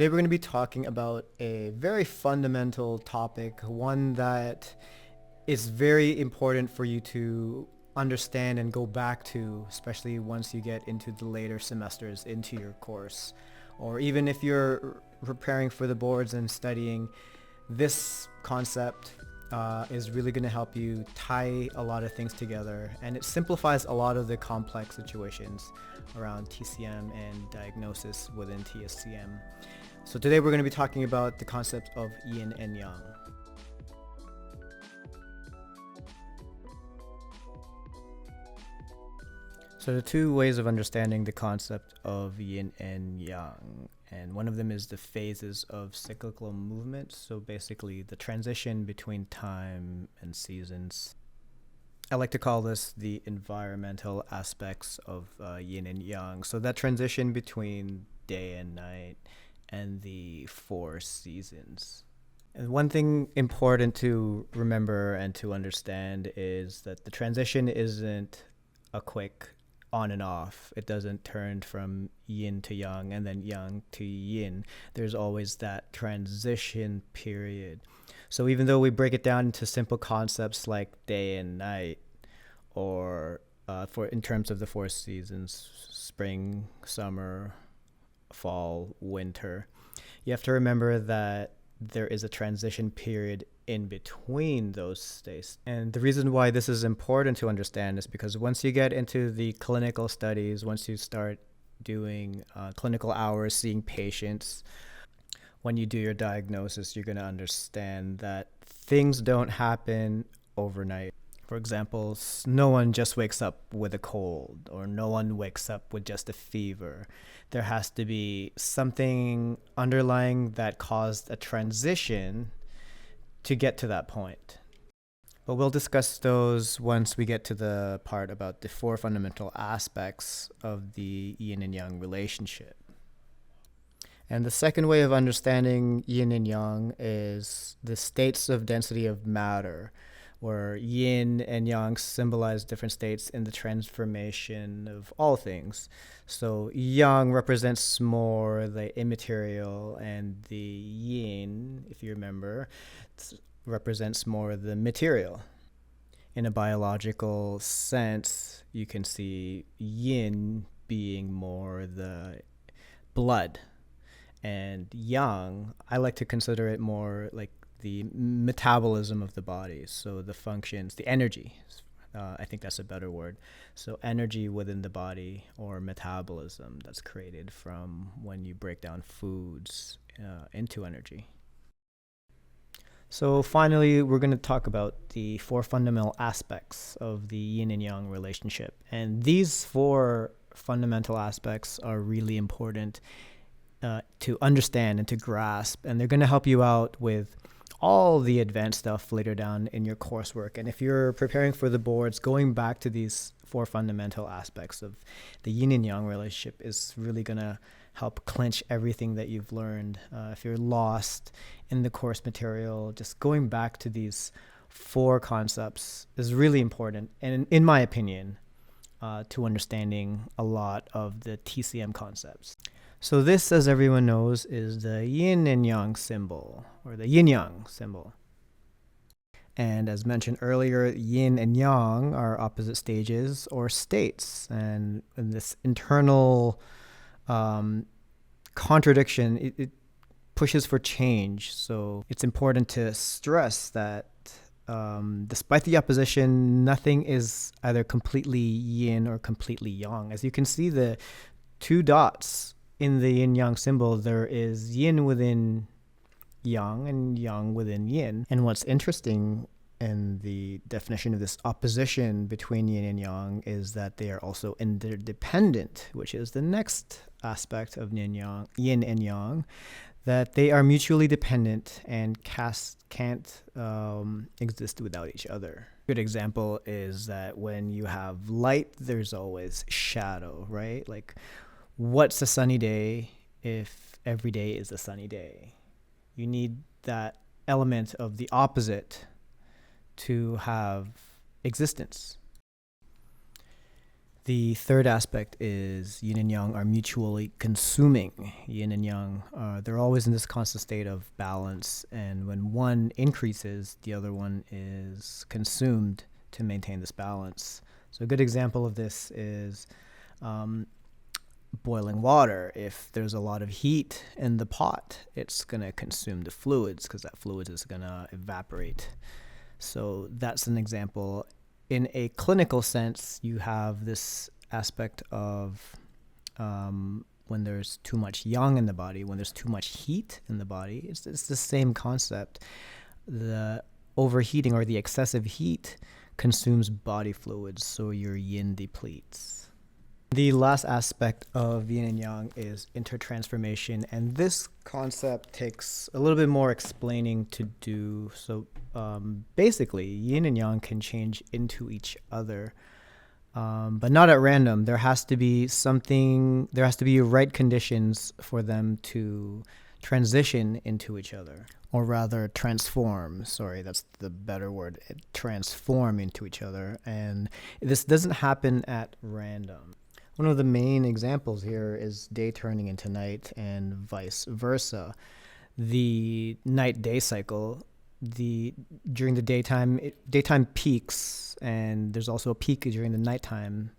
Today we're going to be talking about a very fundamental topic, one that is very important for you to understand and go back to, especially once you get into the later semesters into your course. Or even if you're preparing for the boards and studying, this concept is really going to help you tie a lot of things together, and it simplifies a lot of the complex situations around TCM and diagnosis within TCM. So today we're going to be talking about the concept of Yin and Yang. So the two ways of understanding the concept of Yin and Yang, and one of them is the phases of cyclical movement, so basically the transition between time and seasons. I like to call this the environmental aspects of Yin and Yang, so that transition between day and night and the four seasons. And one thing important to remember and to understand is that the transition isn't a quick on and off. It doesn't turn from yin to yang and then yang to yin. There's always that transition period. So even though we break it down into simple concepts like day and night, or for in terms of the four seasons, spring, summer, fall, winter, you have to remember that there is a transition period in between those states. And the reason why this is important to understand is because once you get into the clinical studies, once you start doing clinical hours, seeing patients, when you do your diagnosis, you're going to understand that things don't happen overnight. For example, no one just wakes up with a cold, or no one wakes up with just a fever. There has to be something underlying that caused a transition to get to that point. But we'll discuss those once we get to the part about the four fundamental aspects of the yin and yang relationship. And the second way of understanding yin and yang is the states of density of matter, where yin and yang symbolize different states in the transformation of all things. So yang represents more the immaterial, and the yin, if you remember, represents more the material. In a biological sense, you can see yin being more the blood, and yang, I like to consider it more like the metabolism of the body, so the functions, the energy. I think that's a better word. So energy within the body, or metabolism, that's created from when you break down foods into energy. So finally, we're going to talk about the four fundamental aspects of the yin and yang relationship. And these four fundamental aspects are really important to understand and to grasp, and they're going to help you out with all the advanced stuff later down in your coursework. And if you're preparing for the boards, going back to these four fundamental aspects of the yin and yang relationship is really going to help clinch everything that you've learned. If you're lost in the course material, just going back to these four concepts is really important, and in my opinion, to understanding a lot of the TCM concepts. So this, as everyone knows, is the yin and yang symbol, or the yin-yang symbol. And as mentioned earlier, yin and yang are opposite stages or states. And in this internal contradiction, it pushes for change. So it's important to stress that despite the opposition, nothing is either completely yin or completely yang. As you can see, the two dots in the yin-yang symbol, there is yin within yang and yang within yin. And what's interesting in the definition of this opposition between yin and yang is that they are also interdependent, which is the next aspect of yin and yang, that they are mutually dependent and can't exist without each other. Good example is that when you have light, there's always shadow, right? Like, what's a sunny day if every day is a sunny day? You need that element of the opposite to have existence. The third aspect is yin and yang are mutually consuming. Yin and yang, they're always in this constant state of balance, and when one increases, the other one is consumed to maintain this balance. So a good example of this is um, boiling water. If there's a lot of heat in the pot, it's going to consume the fluids because that fluid is going to evaporate. So that's an example. In a clinical sense, you have this aspect of when there's too much yang in the body, when there's too much heat in the body, it's the same concept. The overheating or the excessive heat consumes body fluids, so your yin depletes. The last aspect of yin and yang is intertransformation, and this concept takes a little bit more explaining to do. So basically, yin and yang can change into each other, but not at random. There has to be right conditions for them to transition into each other, or rather transform. Sorry, that's the better word. Transform into each other, and this doesn't happen at random. One of the main examples here is day turning into night and vice versa. The night-day cycle, during the daytime peaks, and there's also a peak during the nighttime.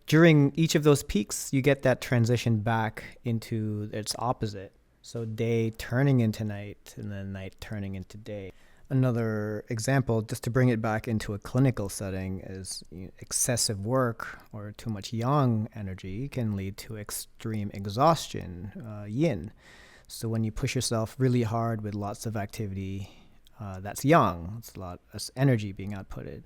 During each of those peaks, you get that transition back into its opposite. So day turning into night and then night turning into day. Another example, just to bring it back into a clinical setting, is excessive work or too much yang energy can lead to extreme exhaustion, yin. So when you push yourself really hard with lots of activity, that's yang. It's a lot of energy being outputted.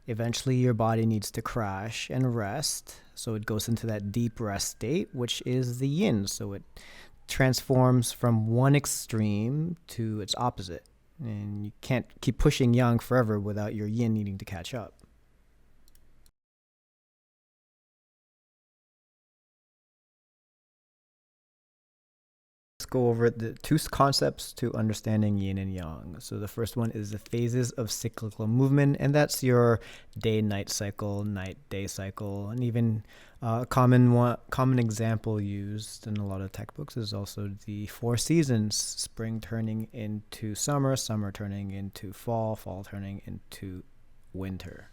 Eventually, your body needs to crash and rest, so it goes into that deep rest state, which is the yin. So it transforms from one extreme to its opposite. And you can't keep pushing yang forever without your yin needing to catch up. Let's go over the two concepts to understanding yin and yang. So the first one is the phases of cyclical movement, and that's your day-night cycle, night-day cycle, and even a common example used in a lot of textbooks is also the four seasons: spring turning into summer, summer turning into fall, fall turning into winter.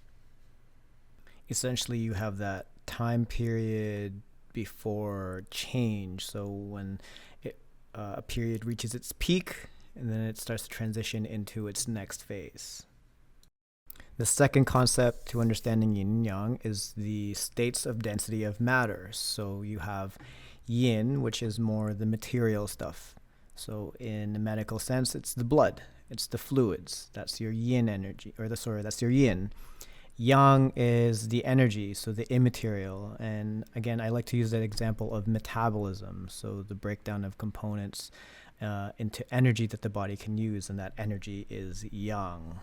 Essentially, you have that time period before change. So when a period reaches its peak, and then it starts to transition into its next phase. The second concept to understanding yin and yang is the states of density of matter. So you have yin, which is more the material stuff. So in the medical sense, it's the blood, it's the fluids. That's your yin energy, that's your yin. Yang is the energy, so the immaterial. And again, I like to use that example of metabolism, so the breakdown of components into energy that the body can use, and that energy is yang.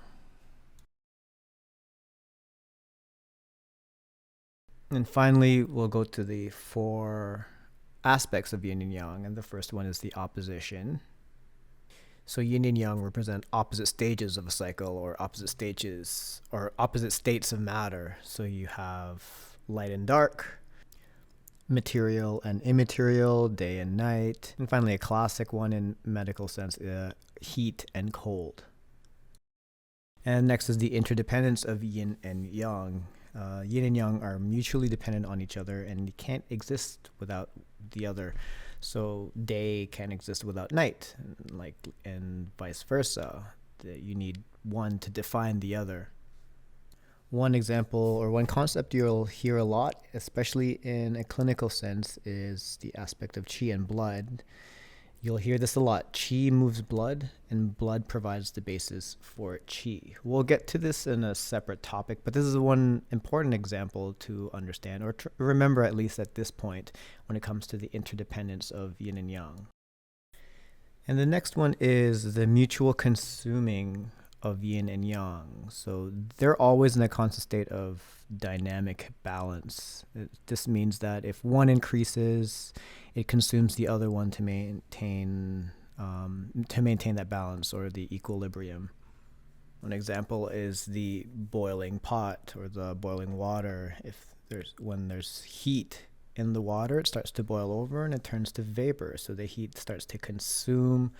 And finally, we'll go to the four aspects of yin and yang, and the first one is the opposition. So yin and yang represent opposite stages of a cycle, or opposite states of matter. So you have light and dark, material and immaterial, day and night, and finally a classic one in medical sense, heat and cold. And next is the interdependence of yin and yang. Yin and yang are mutually dependent on each other, and you can't exist without the other. So day can't exist without night, and vice versa. You need one to define the other. One example or one concept you'll hear a lot, especially in a clinical sense, is the aspect of qi and blood. You'll hear this a lot. Qi moves blood, and blood provides the basis for qi. We'll get to this in a separate topic, but this is one important example to understand, or remember at least at this point, when it comes to the interdependence of yin and yang. And the next one is the mutual consuming of yin and yang. So they're always in a constant state of dynamic balance. This means that if one increases, it consumes the other one to maintain that balance or the equilibrium. An example is the boiling pot or the boiling water. If when there's heat in the water, it starts to boil over and it turns to vapor. So the heat starts to consume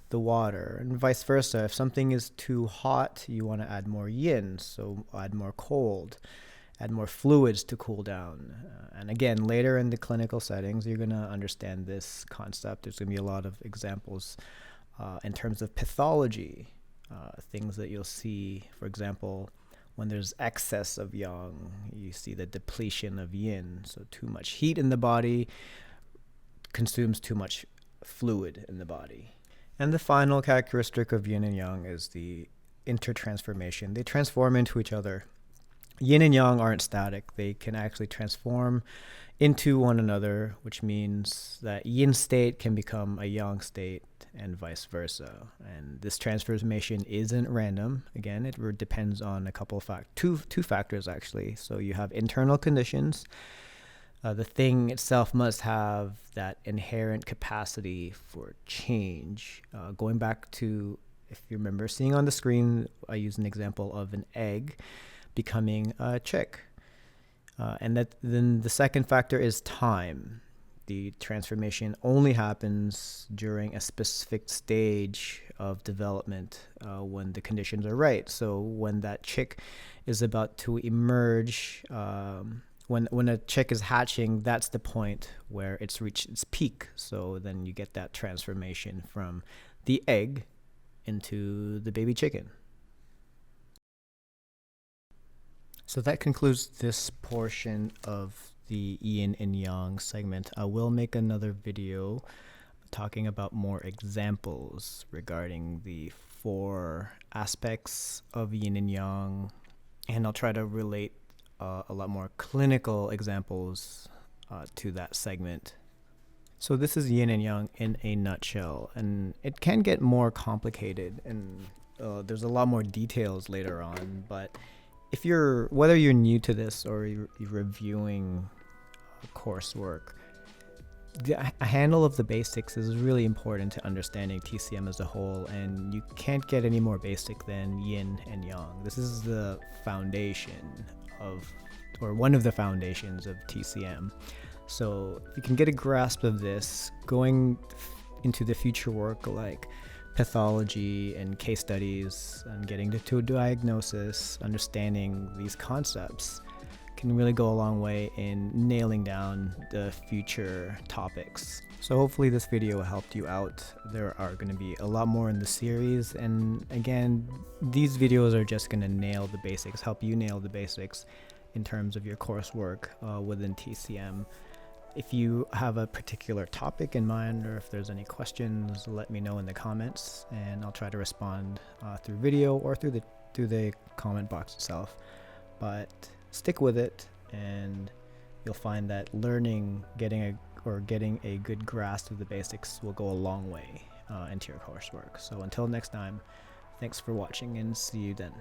the water, and vice versa. If something is too hot, you want to add more yin, so add more cold, add more fluids to cool down. And again, later in the clinical settings, you're going to understand this concept. There's going to be a lot of examples in terms of pathology, things that you'll see. For example, when there's excess of yang, you see the depletion of yin. So too much heat in the body consumes too much fluid in the body. And the final characteristic of yin and yang is the intertransformation. They transform into each other. Yin and yang aren't static. They can actually transform into one another, which means that yin state can become a yang state and vice versa. And this transformation isn't random. Again, it depends on a couple of two factors actually. So you have internal conditions. The thing itself must have that inherent capacity for change. Going back to, if you remember seeing on the screen, I used an example of an egg becoming a chick. And then the second factor is time. The transformation only happens during a specific stage of development when the conditions are right. So when that chick is about to emerge, when a chick is hatching, that's the point where it's reached its peak. So then you get that transformation from the egg into the baby chicken. So that concludes this portion of the Yin and Yang segment. I will make another video talking about more examples regarding the 4 aspects of Yin and Yang, and I'll try to relate a lot more clinical examples to that segment. So this is Yin and Yang in a nutshell, and it can get more complicated, and there's a lot more details later on, but whether you're new to this or you're reviewing coursework, a handle of the basics is really important to understanding TCM as a whole, and you can't get any more basic than Yin and Yang. This is the foundation or one of the foundations of TCM. So if you can get a grasp of this, going into the future work like pathology and case studies and getting to a diagnosis, understanding these concepts can really go a long way in nailing down the future topics. So hopefully this video helped you out. There are going to be a lot more in the series, and again, these videos are just going to nail the basics, help you nail the basics in terms of your coursework within TCM. If you have a particular topic in mind, or if there's any questions, let me know in the comments, and I'll try to respond through video or through the comment box itself. But stick with it, and you'll find that getting a good grasp of the basics will go a long way into your coursework. So until next time, thanks for watching, and see you then.